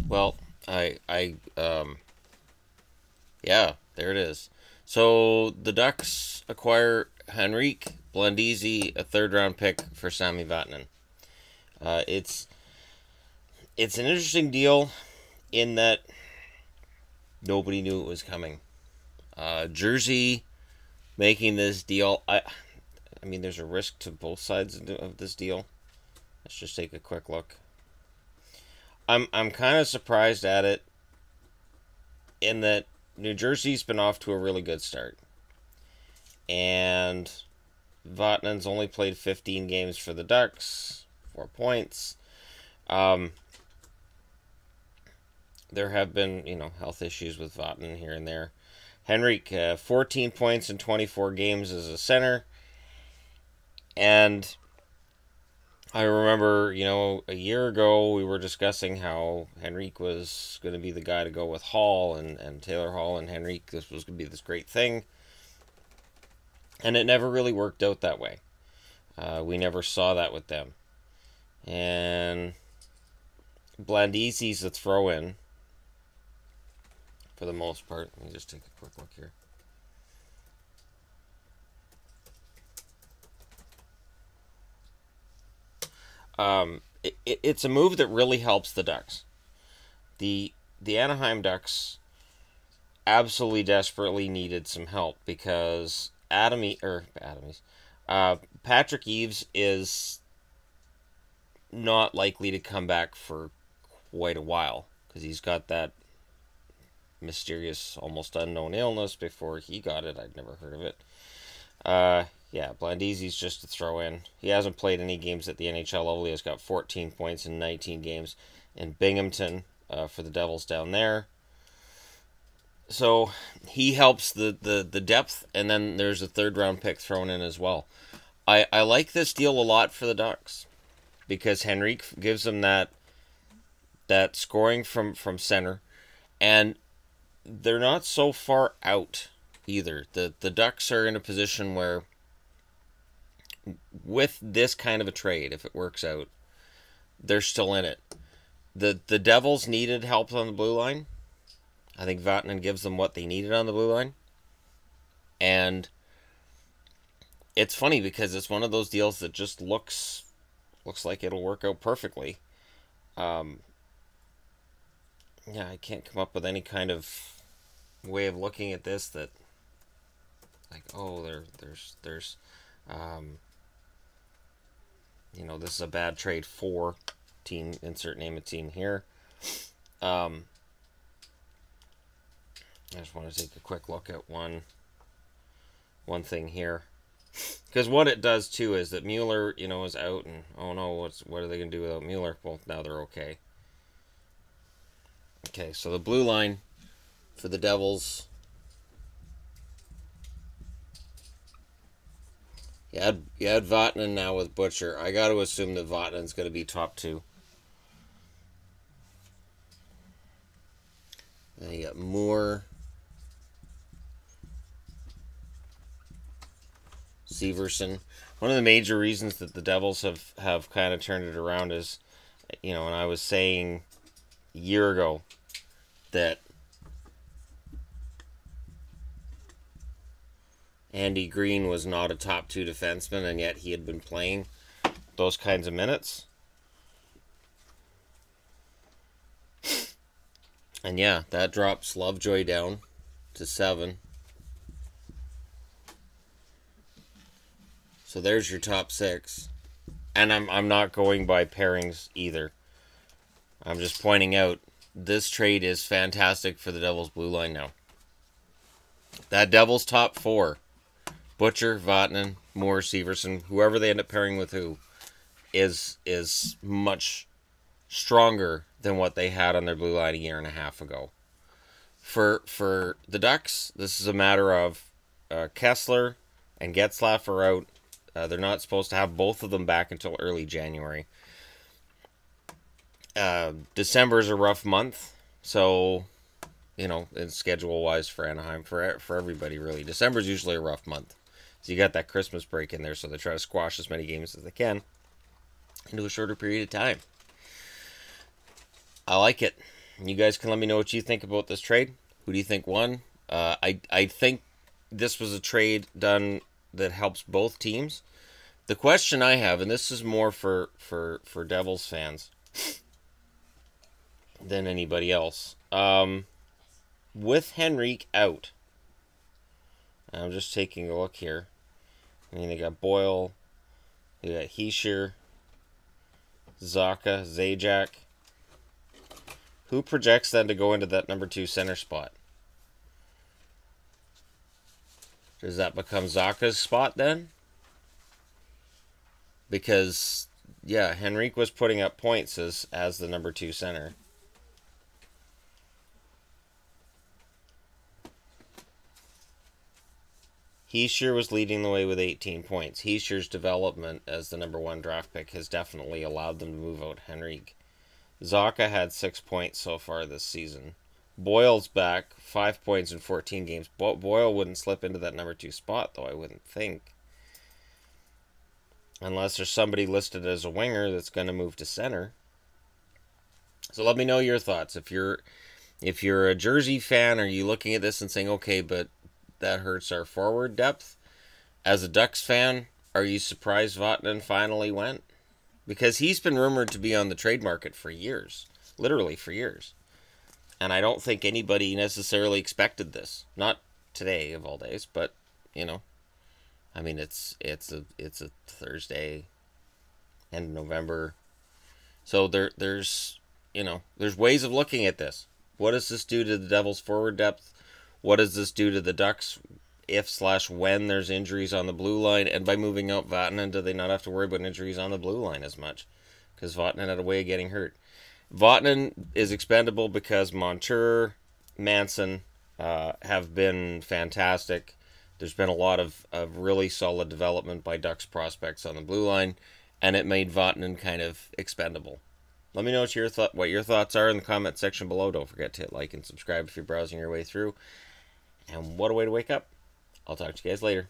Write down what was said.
Well, yeah, there it is. So the Ducks acquire Henrique, Blandisi, a third-round pick for Sami Vatanen. It's an interesting deal in that nobody knew it was coming. Jersey making this deal. I mean, there's a risk to both sides of this deal. Let's just take a quick look. I'm kind of surprised at it in that New Jersey's been off to a really good start. And Vatanen's only played 15 games for the Ducks, 4 points. There have been, health issues with Vatanen here and there. Henrique, 14 points in 24 games as a center. And I remember, a year ago we were discussing how Henrique was going to be the guy to go with Hall and Taylor Hall and Henrique. This was going to be this great thing. And it never really worked out that way. We never saw that with them. And Blandisi's a throw-in for the most part. Let me just take a quick look here. It's a move that really helps the Ducks. The Anaheim Ducks absolutely desperately needed some help because Patrick Eaves is not likely to come back for quite a while because he's got that mysterious, almost unknown illness. Before he got it, I'd never heard of it. Yeah, Blandisi's just a throw-in. He hasn't played any games at the NHL level. He has got 14 points in 19 games in Binghamton for the Devils down there. So he helps the depth, and then there's a third-round pick thrown in as well. I like this deal a lot for the Ducks because Henrique gives them that scoring from center, and they're not so far out either. The Ducks are in a position where with this kind of a trade, if it works out, they're still in it. The Devils needed help on the blue line. I think Vatanen gives them what they needed on the blue line. And it's funny because it's one of those deals that just looks like it'll work out perfectly. Yeah, I can't come up with any kind of way of looking at this that like, oh, there's this is a bad trade for team, insert name of team here. I just want to take a quick look at one thing here, because what it does too is that Mueller, is out, and oh no, what are they gonna do without Mueller? Well, now they're okay. Okay, so the blue line for the Devils. You had Vatanen now with Butcher. I got to assume that Vatanen's going to be top 2. Then you got Moore, Severson. One of the major reasons that the Devils have kind of turned it around is, and I was saying a year ago that Andy Green was not a top 2 defenseman, and yet he had been playing those kinds of minutes. And yeah, that drops Lovejoy down to 7. So there's your top 6. And I'm not going by pairings either. I'm just pointing out this trade is fantastic for the Devils blue line now. That Devils top 4, Butcher, Vatanen, Moore, Severson, whoever they end up pairing with who, is much stronger than what they had on their blue line a year and a half ago. For the Ducks, this is a matter of Kesler and Getzlaf are out. They're not supposed to have both of them back until early January. December's a rough month, so schedule-wise for Anaheim, for everybody really. December's usually a rough month. So you got that Christmas break in there, so they try to squash as many games as they can into a shorter period of time. I like it. You guys can let me know what you think about this trade. Who do you think won? I think this was a trade done that helps both teams. The question I have, and this is more for Devils fans than anybody else, with Henrique out, I'm just taking a look here. I mean, they got Boyle, they got Hischier, Zacha, Zajac. Who projects then to go into that number 2 center spot? Does that become Zacha's spot then? Because, yeah, Henrique was putting up points as the number 2 center. Hischier was leading the way with 18 points. Hischier's development as the number 1 draft pick has definitely allowed them to move out Henrique. Zacha had 6 points so far this season. Boyle's back, 5 points in 14 games. Boyle wouldn't slip into that number 2 spot, though, I wouldn't think. Unless there's somebody listed as a winger that's going to move to center. So let me know your thoughts. If you're a Jersey fan, are you looking at this and saying, okay, but that hurts our forward depth? As a Ducks fan, are you surprised Vatanen finally went? Because he's been rumored to be on the trade market for years. Literally for years. And I don't think anybody necessarily expected this. Not today of all days, but, you know. I mean, it's a Thursday, end of November. So there's ways of looking at this. What does this do to the Devils' forward depth? What does this do to the Ducks if/when there's injuries on the blue line? And by moving out Vatanen, do they not have to worry about injuries on the blue line as much? Because Vatanen had a way of getting hurt. Vatanen is expendable because Montour, Manson have been fantastic. There's been a lot of really solid development by Ducks prospects on the blue line, and it made Vatanen kind of expendable. Let me know what your thoughts are in the comment section below. Don't forget to hit like and subscribe if you're browsing your way through. And what a way to wake up. I'll talk to you guys later.